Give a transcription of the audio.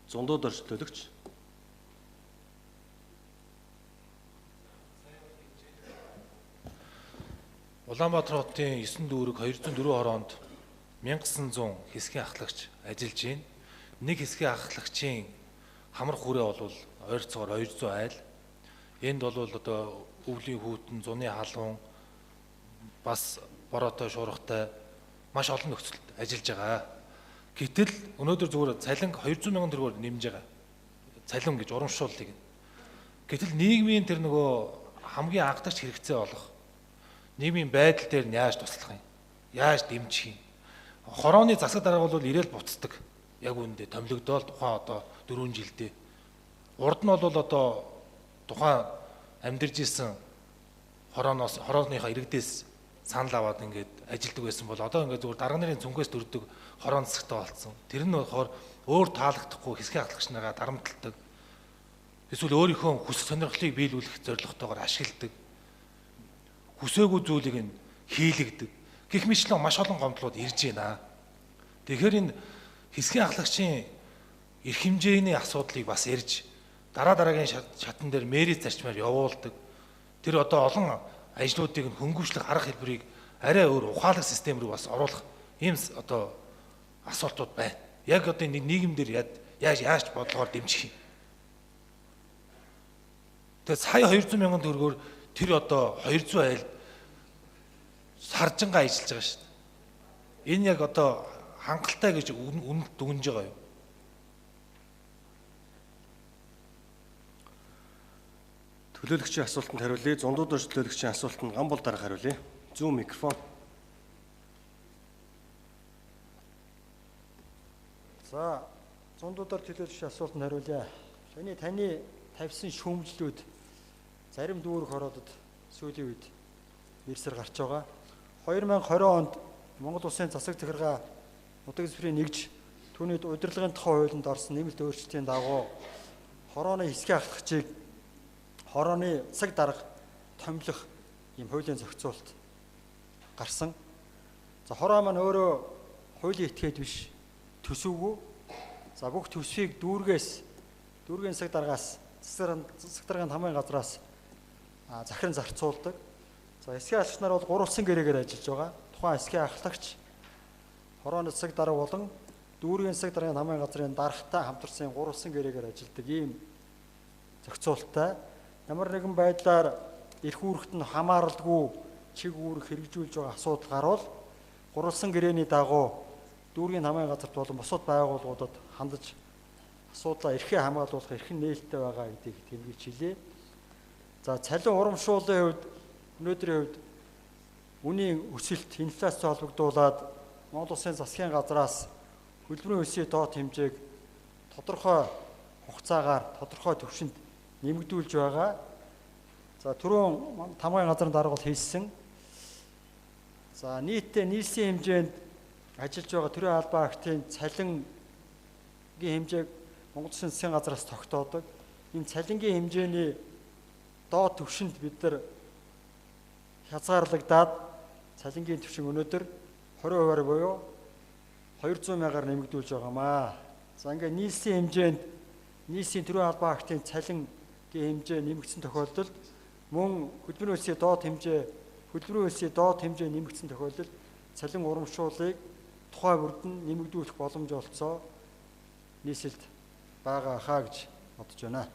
Зундууд орчлуулагч. Улаанбаатар хотын 9 дүүрэг 204 хороонд 1900 хэсгийн ахлагч ажиллаж байна. Нэг хэсгийн ахлагчийн хамар хүрээ бол ойрцоогоор 200 айл. Энд бол одоо өвлийн хүүтэн, зуны халуун, бас бороотой шуургатай маш олон нөхцөлд ажиллаж байгаа. Гэтэл өнөөдөр зүгээр цалин 200 мянган төгрөгөөр нэмж байгаа. Цалин гэж урамшууллыг. Гэтэл нийгмийн тэр нөгөө хамгийн анхдагч хэрэгцээ болох нийгмийн байдал дээр нь яаж туслах юм? Яаж дэмжих юм? Хорооны засаг дарга бол ирээл буцдаг. Яг үүндээ томилогдоод тухайн одоо 4 жилдээ. Урд нь бол одоо тухайн амьдарч исэн хорооныхоо иргэдээс санал аваад ингээд ажилдаг байсан бол одоо ингээд зүгээр дарга нарын цүнхээс төрдөг хороон засагтай болсон. Тэр нь болохоор өөр таалагдахгүй хэсгийн ахлагч нараа дарамталдаг. Эсвэл өөрийнхөө хүсэл сонирхлыг биелүүлэх зорилготойгоор ашигладаг. Хүсээгүй зүйлийг нь хийлэгдэг. Гэх мэтлэн маш олон гомдлууд ирж байна. Тэгэхээр энэ хэсгийн ахлагчийн эрх хэмжээний асуудлыг бас ярьж дараагийн шатан дээр мэрийн зарчмаар явуулдаг. Тэр одоо олон ажлуудыг хөнгөвчлөх арга хэлбэрийг арай өөр ухаалаг систем рүү бас оруулах ийм одоо асуултууд байна. Яг одоо нийгэм дээр яаж бодлогоор дэмжих юм. Тэгээд сая 200 мянган төгрөгөөр тэр одоо 200 айл саржингаа ажиллаж байгаа шүү дээ. Энэ яг одоо хангалттай гэж үнэнд дүгнж байгаа юу? Төлөөлөгчийн асуултанд хариулъя. Зундууд төлөөлөгчийн асуултанд Гамбол дарга хариулъя. Зүүн микрофон. За, зундуудаар төлөөлөгчийн асуултанд хариулъя. Таны тавьсан шүүмжлүүд зарим дүүрэг хороодод сүүлийн үед ирсээр гарч байгаа. 2020 онд Монгол Улсын засаг захиргаа нутаг дэвсгэрийн нэгж түүний удирдлагын тухай хуулинд орсон нэмэлт өөрчлөлтийн дагуу хорооны хэсгийн ахлагчийг хорооны цаг дарга томилох ийм хуулийн зохицуулт гарсан. За хороо маань өөрөө хуулийн этгээд биш төсөвгүй. За бүх төсвийг дүүргийн цаг даргаас засаг даргын хамгийн газраас захиран зарцуулдаг. За хэсгийн ахлагч нар бол гурвалсан гэрээгээр ажиллаж байгаа. Тухайн хэсгийн ахлагч хорооны цаг дарга болон дүүргийн цаг даргын хамгийн газрын даргатай хамтарсан гурвалсан гэрээгээр ажилладаг ийм зохицуулттай. Ямар нэгэн байдлаар эрх үүрэгт нь хамааралгүй чиг үүрэг хэрэгжүүлж байгаа асуудал гарвал гурвалсан гэрээний дагуу дүүргийн хамгийн газарт болон бусад байгууллагуудад хандаж асуудлаа эрхээ хамгаалуулах эрхэм нээлттэй байгаа гэдгийг тэмдэглэж хэлье. За цалин урамшууллын хувьд өнөөдрийн хувьд үнийн өсөлт инфляцтэй холбогдуулаад Монгол Улсын засгийн газраас хөдөлмөрийн өсвийн доод хэмжээг тодорхой хугацаагаар тодорхой түвшинд нэмэгдүүлж байгаа. За түрүүн тамгын газрын дарга бол хэлсэн. За нийтдээ нийслэлийн хэмжээнд ажиллаж байгаа төрийн албан актын цалингийн хэмжээг Монгол Улсын засгийн газраас тогтоодог. Энэ цалингийн хэмжээний доод түвшинд бид нар хязгаарлагдаад цалингийн түвшин өнөөдөр 20% буюу 200 мянгаар нэмэгдүүлж байгаамаа. За ингээд нийслэлийн хэмжээнд нийслэлийн төрийн албан актын цалингийн хэмжээ нэмэгдсэн тохиолдолд мөн хөдөлмөрийн өсвийн доод хэмжээ нэмэгдсэн тохиолдолд цалин урамшууллыг тухай бүрд нь нэмэгдүүлэх боломж олцоо нийслэлд байгаа хаа гэж бодож байна.